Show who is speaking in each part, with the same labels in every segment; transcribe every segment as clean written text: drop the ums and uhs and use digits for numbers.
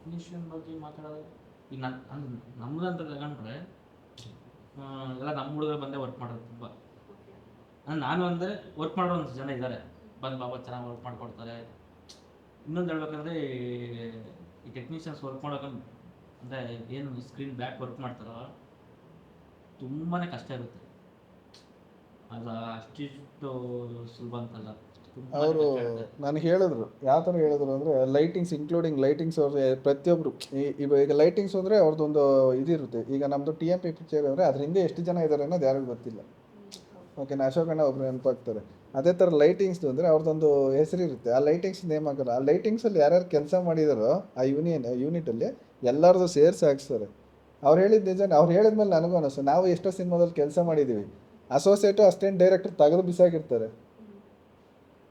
Speaker 1: Technician ಬಗ್ಗೆ ಮಾತಾಡೋದು ಈಗ ನಮ್ಮದಂತ ತಗೊಂಡ್ರೆ ಎಲ್ಲ ನಮ್ಮ ಹುಡುಗರು ಬಂದೇ ವರ್ಕ್ ಮಾಡೋದು ತುಂಬ. ನಾನು ಅಂದರೆ ವರ್ಕ್ ಮಾಡೋ ಒಂದು ಜನ ಇದ್ದಾರೆ, ಬಂದು ಬಾಬಾ ಚೆನ್ನಾಗಿ ವರ್ಕ್ ಮಾಡಿಕೊಡ್ತಾರೆ. ಇನ್ನೊಂದು ಹೇಳ್ಬೇಕಂದ್ರೆ ಈ ಟೆಕ್ನಿಷಿಯನ್ಸ್ ವರ್ಕ್ ಮಾಡೋಕಂದ್ರೆ ಅಂದರೆ ಏನು ಸ್ಕ್ರೀನ್ ಬ್ಯಾಕ್ ವರ್ಕ್ ಮಾಡ್ತಾರೋ ತುಂಬಾ ಕಷ್ಟ ಇರುತ್ತೆ. ಅದು ಅಷ್ಟಿಷ್ಟು ಸುಲಭ ಅಂತಲ್ಲ.
Speaker 2: ಅವರು ನನಗೆ ಹೇಳಿದ್ರು, ಯಾವ ಥರ ಹೇಳಿದ್ರು ಅಂದರೆ ಲೈಟಿಂಗ್ಸ್ ಇನ್ಕ್ಲೂಡಿಂಗ್ ಲೈಟಿಂಗ್ಸ್ ಅವ್ರಿಗೆ ಪ್ರತಿಯೊಬ್ಬರು ಈಗ ಲೈಟಿಂಗ್ಸ್ ಅಂದರೆ ಅವ್ರದ್ದೊಂದು ಇದಿರುತ್ತೆ. ಈಗ ನಮ್ಮದು TMP ಪಿಕ್ಚರ್ ಅಂದರೆ ಅದ್ರ ಹಿಂದೆ ಎಷ್ಟು ಜನ ಇದ್ದಾರೆ ಅನ್ನೋದು ಯಾರಿಗೂ ಗೊತ್ತಿಲ್ಲ. ಓಕೆನಾ, ಅಶೋಕಣ್ಣ ಒಬ್ರು ನೆನಪಾಗ್ತಾರೆ. ಅದೇ ಥರ ಲೈಟಿಂಗ್ಸ್ದು ಅಂದರೆ ಅವ್ರದ್ದೊಂದು ಹೆಸರಿರುತ್ತೆ. ಆ ಲೈಟಿಂಗ್ಸ್ ನೇಮ್ ಹಾಕಲ್ಲ. ಆ ಲೈಟಿಂಗ್ಸಲ್ಲಿ ಯಾರ್ಯಾರು ಕೆಲಸ ಮಾಡಿದಾರೋ ಆ ಯೂನಿಟಲ್ಲಿ ಎಲ್ಲರದು ಸೇರಿಸಿ ಹಾಕ್ಸ್ತಾರೆ. ಅವ್ರು ಹೇಳಿದ ನಿಜನೇ. ಅವ್ರು ಹೇಳಿದ್ಮೇಲೆ ನನಗೂ ಅನಿಸ್ತು, ನಾವು ಎಷ್ಟೋ ಸಿನಿಮಾದಲ್ಲಿ ಕೆಲಸ ಮಾಡಿದ್ದೀವಿ, ಅಸೋಸಿಯೇಟು ಅಷ್ಟೇನು ಡೈರೆಕ್ಟರ್ ತೆಗೆದು ಬಿಸಾಕಿರ್ತಾರೆ,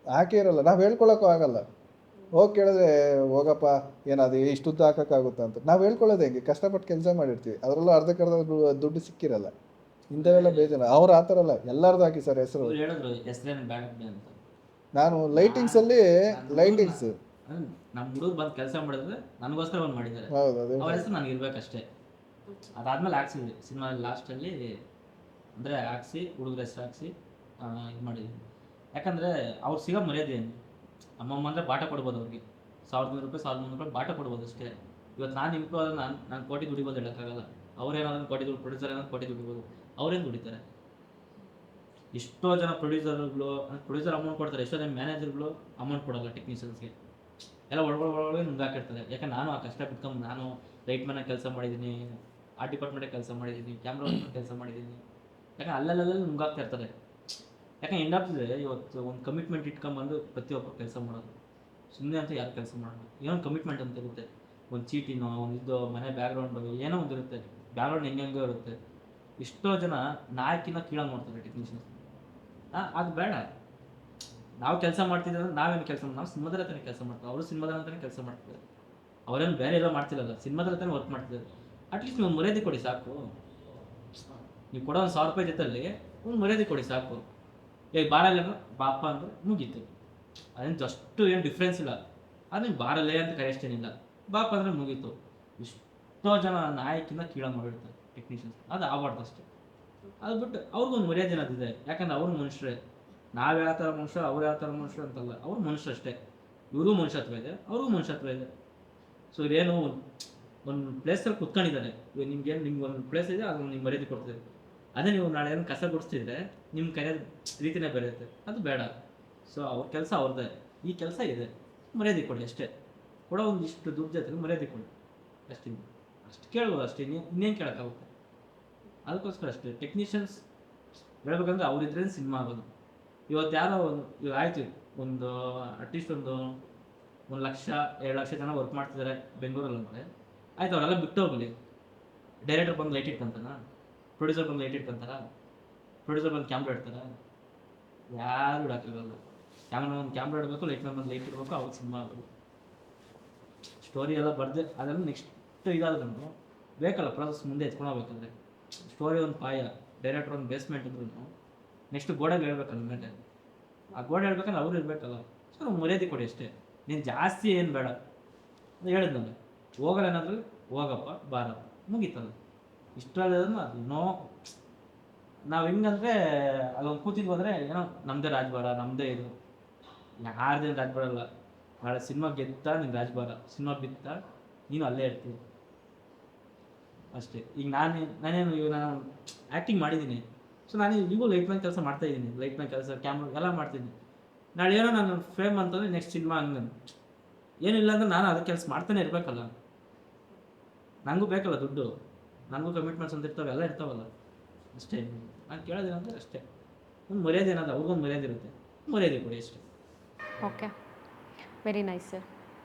Speaker 2: ಹಾಕಿರಲ್ಲ. ನಾವು ಹೇಳ್ಕೊಳಕ್ಕೂ ಆಗಲ್ಲ. ಹೋಗಿ ಕೇಳಿದ್ರೆ ಹೋಗಪ್ಪ ಏನದು ಇಷ್ಟುದ್ದ ಹಾಕೋಕ್ಕಾಗುತ್ತಾ ಅಂತ. ನಾವು ಹೇಳ್ಕೊಳ್ಳೋದು ಹೆಂಗೆ, ಕಷ್ಟಪಟ್ಟು ಕೆಲಸ ಮಾಡಿರ್ತೀವಿ, ಅದರಲ್ಲೂ ಅರ್ಧಕ್ಕರ್ಧ ದುಡ್ಡು ಸಿಕ್ಕಿರಲ್ಲ. ಇಂಥವೆಲ್ಲ ಬೇಜಾರು. ಅವ್ರು ಆ ಥರ ಅಲ್ಲ, ಎಲ್ಲರದು ಹಾಕಿ ಸರ್ ಹೆಸರು.
Speaker 1: ಹೇಳಿದ್ರು ಹೆಸರೇನು ಬ್ಯಾಡ ಅಂತ.
Speaker 2: ನಾನು ಲೈಟಿಂಗ್ಸಲ್ಲಿ ಲೈಟಿಂಗ್ಸ್
Speaker 1: ನಮ್ಮ ಹುಡುಗರು ಬಂದು ಕೆಲಸ ಮಾಡಿದ್ರೆ ನನಗೋಸ್ಕರ ಒಂದು ಮಾಡಿದ್ದಾರೆ.
Speaker 2: ಹೌದು, ಅದೇ
Speaker 1: ಅವ್ರ ಹೆಸರು ನನಗೆ ಇರಬೇಕಷ್ಟೇ. ಅದಾದ್ಮೇಲೆ ಹಾಕ್ಸಿದ್ವಿ ಸಿನಿಮಾ ಲಾಸ್ಟಲ್ಲಿ, ಅಂದರೆ ಹಾಕ್ಸಿ ಹುಡುಗರ ಹೆಸರು ಹಾಕ್ಸಿ ಇದು ಮಾಡಿದ್ವಿ. ಯಾಕಂದರೆ ಅವ್ರು ಸಿಗೋ ಮರ್ಯಾದೆ ಏನು, ಅಮ್ಮಮ್ಮ ಅಂದರೆ ಬಾಟ ಕೊಡ್ಬೋದು ಅವ್ರಿಗೆ. 1,200 ರೂಪಾಯಿ 1,300 ರೂಪಾಯಿ ಬಾಟ ಕೊಡ್ಬೋದು ಅಷ್ಟೇ. ಇವತ್ತು ನಾನು ಇಂಪ್ರೂವ್ ಆದ್ರೆ ನಾನು ಕೋಟಿ ದುಡಿಬೋದು ಹೇಳೋಕ್ಕಾಗಲ್ಲ. ಅವ್ರೇನಾದ್ರೂ ಕೋಟಿ ದುಡ್ಡು, ಪ್ರೊಡ್ಯೂಸರ್ ಏನಾದ್ರು ಕೋಟಿ ದುಡಿಬೋದು. ಅವ್ರೇನು ದುಡಿತಾರೆ? ಎಷ್ಟೋ ಜನ ಪ್ರೊಡ್ಯೂಸರ್ ಅಮೌಂಟ್ ಕೊಡ್ತಾರೆ, ಎಷ್ಟೋ ಜನ ಮ್ಯಾನೇಜರ್ಗಳು ಅಮೌಂಟ್ ಕೊಡೋಲ್ಲ ಟೆಕ್ನಿಷಿಯನ್ಸ್ಗೆ. ಎಲ್ಲ ಒಳಗೊಳಗೆ ನುಂಗಾಕಿರ್ತಾರೆ. ಯಾಕಂದ್ರೆ ನಾನು ಆ ಕಷ್ಟ ಬಿಟ್ಕೊಂಡು ನಾನು ಲೈಟ್ ಮ್ಯಾನಾಗಿ ಕೆಲಸ ಮಾಡಿದ್ದೀನಿ, ಆ ಡಿಪಾರ್ಟ್ಮೆಂಟಾಗಿ ಕೆಲಸ ಮಾಡಿದ್ದೀನಿ, ಕ್ಯಾಮ್ರಾ ಕೆಲಸ ಮಾಡಿದ್ದೀನಿ. ಯಾಕಂದ್ರೆ ಅಲ್ಲಲ್ಲಲ್ಲಿ ನುಂಗಾಗ್ತಾ ಇರ್ತಾರೆ. ಯಾಕಂದ್ರೆ ಎಂಡ್ ಆಫ್ ದ ಡೇ ಇವತ್ತು ಒಂದು ಕಮಿಟ್ಮೆಂಟ್ ಇಟ್ಕೊಂಬಂದು ಪ್ರತಿಯೊಬ್ಬರು ಕೆಲಸ ಮಾಡೋದು. ಸುಮ್ಮನೆ ಅಂತ ಯಾರು ಕೆಲಸ ಮಾಡೋದು, ಏನೋ ಒಂದು ಕಮಿಟ್ಮೆಂಟ್ ಅಂತ ಇರುತ್ತೆ. ಒಂದು ಚೀಟಿನೋ ಒಂದು ಇದು ಮನೆ ಬ್ಯಾಕ್ಗ್ರೌಂಡ್ ಬಗ್ಗೆ ಏನೋ ಒಂದು ಇರುತ್ತೆ. ಬ್ಯಾಕ್ಗ್ರೌಂಡ್ ಹೆಂಗೆಂಗೋ ಇರುತ್ತೆ. ಎಷ್ಟೋ ಜನ ನಾಯಕಿನ ಕೀಳಾಗಿ ನೋಡ್ತಾರೆ ಟೆಕ್ನಿಷಿಯನ್ಸ್. ಅದು ಬೇಡ. ನಾವು ಕೆಲಸ ಮಾಡ್ತಿದ್ರೆ ನಾವೇನು ಕೆಲಸ ನಾವು ಸಿನಿಮಾದಲ್ಲಿ ತಾನೇ ಕೆಲಸ ಮಾಡ್ತೀವಿ, ಅವರು ಸಿನಿಮಾದಲ್ಲಿ ಅಂತಾನೆ ಕೆಲಸ ಮಾಡ್ತಿದ್ದಾರೆ. ಅವರೇನು ಬೇರೆ ಎಲ್ಲ ಮಾಡ್ತಿರಲ್ಲ, ಸಿನಿಮಾದಲ್ಲಿ ತಾನೇ ವರ್ಕ್ ಮಾಡ್ತಿದ್ದಾರೆ. ಅಟ್ಲೀಸ್ಟ್ ನೀವು ಮರ್ಯಾದೆ ಕೊಡಿ ಸಾಕು. ನೀವು ಕೊಡೋ ಒಂದು 1,000 ರೂಪಾಯಿ ಜೊತೆಯಲ್ಲಿ ಒಂದು ಮರ್ಯಾದೆ ಕೊಡಿ ಸಾಕು. ಈಗ ಬಾರಲ್ಲ ಬಾಪ ಅಂದ್ರೆ ಮುಗೀತು. ಅದೇನು ಜಸ್ಟು ಏನು ಡಿಫ್ರೆನ್ಸ್ ಇಲ್ಲ. ಅದೇನು ಬಾರಲ್ಲೇ ಅಂತ ಕರೆಯಷ್ಟೇನಿಲ್ಲ, ಬಾಪ ಅಂದರೆ ಮುಗೀತು. ಎಷ್ಟೋ ಜನ ನಾಯಕಿನ ಕೀಳಾಗಿ ಮಾಡಿರ್ತಾರೆ ಟೆಕ್ನಿಷಿಯನ್ಸ್. ಅದು ಆಗಬಾರ್ದು ಅಷ್ಟೇ. ಅದು ಬಿಟ್ಟು ಅವ್ರಿಗೊಂದು ಮರ್ಯಾದೆ ಅನ್ನೋದಿದೆ. ಯಾಕಂದ್ರೆ ಅವ್ರು ಮನುಷ್ಯರೇ. ನಾವು ಯಾವ ಥರ ಮನುಷ್ಯ, ಅವ್ರು ಯಾವ ಥರ ಮನುಷ್ಯರು ಅಂತಲ್ಲ, ಅವ್ರು ಮನುಷ್ಯರು ಅಷ್ಟೇ. ಇವ್ರಿಗೂ ಮನುಷ್ಯತ್ವ ಇದೆ, ಅವ್ರಿಗೂ ಮನುಷ್ಯತ್ವ ಇದೆ. ಸೊ ಇದೇನು ಒಂದು ಪ್ಲೇಸಲ್ಲಿ ಕುತ್ಕೊಂಡಿದ್ದಾರೆ, ಇವಾಗ ನಿಮ್ಗೆ ಒಂದು ಪ್ಲೇಸ್ ಇದೆ, ಅದನ್ನು ನಿಮ್ಗೆ ಮರ್ಯಾದೆ ಕೊಡ್ತೀರಿ. ಅದೇ ನೀವು ನಾಳೆ ಏನು ಕಸ ಗುಡಿಸ್ತಿದ್ರೆ ನಿಮ್ಮ ಕೈಯ ರೀತಿನೇ ಬೇರೆ ಇರುತ್ತೆ. ಅದು ಬೇಡ. ಸೊ ಅವ್ರ ಕೆಲಸ ಅವ್ರದ್ದೇ, ಈ ಕೆಲಸ ಇದೆ, ಮರ್ಯಾದೆ ಕೊಡಿ ಅಷ್ಟೇ. ಕೊಡೋ ಒಂದಿಷ್ಟು ದುಡ್ಡು ಜೊತೆ ಮರ್ಯಾದೆ ಕೊಡಿ ಅಷ್ಟೇ. ಅಷ್ಟು ಕೇಳ್ಬೋದು ಅಷ್ಟೇ, ಇನ್ನೇನು ಕೇಳೋಕ್ಕಾಗುತ್ತೆ. ಅದಕ್ಕೋಸ್ಕರ ಅಷ್ಟೇ ಟೆಕ್ನಿಷಿಯನ್ಸ್ ಹೇಳ್ಬೇಕಂದ್ರೆ ಅವ್ರಿದ್ರೇ ಸಿನಿಮಾ ಆಗೋದು. ಇವತ್ತು ಯಾರೋ ಇವಾಗ ಆಯಿತು ಒಂದು ಅಟ್ಲೀಸ್ಟ್ ಒಂದು 1 ಲಕ್ಷ 2 ಲಕ್ಷ ಜನ ವರ್ಕ್ ಮಾಡ್ತಿದ್ದಾರೆ ಬೆಂಗಳೂರಲ್ಲಿ ಅಂದರೆ ಆಯ್ತು, ಅವರೆಲ್ಲ ಬಿಟ್ಟು ಹೋಗಲಿ. ಡೈರೆಕ್ಟರ್ ಬಂದು ಲೈಟ್ ಇಟ್ಕೊಂತಾನ, ಪ್ರೊಡ್ಯೂಸರ್ ಬಂದು ಲೈಟ್ ಇಟ್ಕೊಂತಾರ, ಪ್ರೊಡ್ಯೂಸರ್ ಬಂದು ಕ್ಯಾಮ್ರಾ ಇಡ್ತಾರ? ಯಾರು ಇಡೋಕ್ಕಾಗಲ್ಲ. ಒಂದು ಕ್ಯಾಮ್ರಾ ಇಡಬೇಕು, ಲೈಟ್ ಮ್ಯಾನ್ ಬಂದು ಲೈಟ್ ಇಡಬೇಕು, ಅವಾಗ ಸಿನಿಮಾ ಆಗೋದು. ಸ್ಟೋರಿ ಎಲ್ಲ ಬರ್ದೆ ಅದೆಲ್ಲ ನೆಕ್ಸ್ಟ್ ಇದಾದ್ರೂ ಬೇಕಲ್ಲ ಪ್ರಾಸೆಸ್ ಮುಂದೆ ಎತ್ಕೊಂಡು ಹೋಗ್ಬೇಕಂದ್ರೆ. ಸ್ಟೋರಿ ಒಂದು ಪಾಯ, ಡೈರೆಕ್ಟರ್ ಒಂದು ಬೇಸ್ಮೆಂಟ್ ಇದ್ರೂ ನೆಕ್ಸ್ಟ್ ಗೋಡೆಗೆ ಹೇಳ್ಬೇಕಲ್ಲ ಮೇಲೆ. ಆ ಗೋಡೆ ಹೇಳ್ಬೇಕಂದ್ರೆ ಅವ್ರು ಇರಬೇಕಲ್ಲ. ಸೊ ಮರ್ಯಾದೆ ಕೊಡಿ ಅಷ್ಟೇ. ನೀನು ಜಾಸ್ತಿ ಏನು ಬೇಡ. ಹೇಳಿದ್ನಲ್ಲ, ಹೋಗಲ್ಲ ಏನಾದರೂ ಹೋಗಪ್ಪ ಬಾರಪ್ಪ ಮುಗೀತಲ್ಲ. ಇಷ್ಟರಲ್ಲಿ ಅದು ನಾವು ಹೆಂಗಂದರೆ ಅಲ್ಲೊಂದು ಕೂತಿದ್ವು ಅಂದರೆ ಏನೋ ನಮ್ಮದೇ ರಾಜಭಾರ, ನಮ್ಮದೇ ಇದು. ಯಾರ್ದೇನು ರಾಜಭಾರ ಅಲ್ಲ. ನಾಳೆ ಸಿನಿಮಾ ಗೆದ್ದ ನಿನ್ನ ರಾಜಭಾರ, ಸಿನಿಮಾ ಬಿತ್ತ ನೀನು ಅಲ್ಲೇ ಇರ್ತೀವಿ ಅಷ್ಟೇ. ಈಗ ನಾನೇನು ನಾನು ಆ್ಯಕ್ಟಿಂಗ್ ಮಾಡಿದ್ದೀನಿ. ಸೊ ನಾನು ಈಗೂ ಲೈಟ್ ಮ್ಯಾನ್ ಕೆಲಸ ಮಾಡ್ತಾಯಿದ್ದೀನಿ, ಲೈಟ್ ಮ್ಯಾನ್ ಕೆಲಸ, ಕ್ಯಾಮ್ರಾ ಎಲ್ಲ ಮಾಡ್ತಿದ್ದೀನಿ. ನಾಳೆ ಏನೋ ನಾನು ಫ್ರೇಮ್ ಅಂತಂದರೆ ನೆಕ್ಸ್ಟ್ ಸಿನಿಮಾ ಹಂಗೆ ಏನಿಲ್ಲ ಅಂದ್ರೆ ನಾನು ಅದಕ್ಕೆ ಕೆಲಸ ಮಾಡ್ತಾನೆ ಇರಬೇಕಲ್ಲ. ನನಗೂ ಬೇಕಲ್ಲ ದುಡ್ಡು, ನನಗೂ ಕಮಿಟ್ಮೆಂಟ್ಸ್ ಅಂತ ಇರ್ತಾವೆ, ಎಲ್ಲ ಇರ್ತಾವಲ್ಲ ಅಷ್ಟೇ. ನಾನು ಕೇಳೋದೇನಂದ್ರೆ ಅಷ್ಟೇ, ಒಂದು ಮರ್ಯಾದೆ ಏನಾದ್ರು ಅವ್ರಿಗೊಂದು ಮರ್ಯಾದೆ ಇರುತ್ತೆ, ಮರ್ಯಾದೆ ಕೊಡಿ ಅಷ್ಟೇ.
Speaker 3: Okay, very nice sir.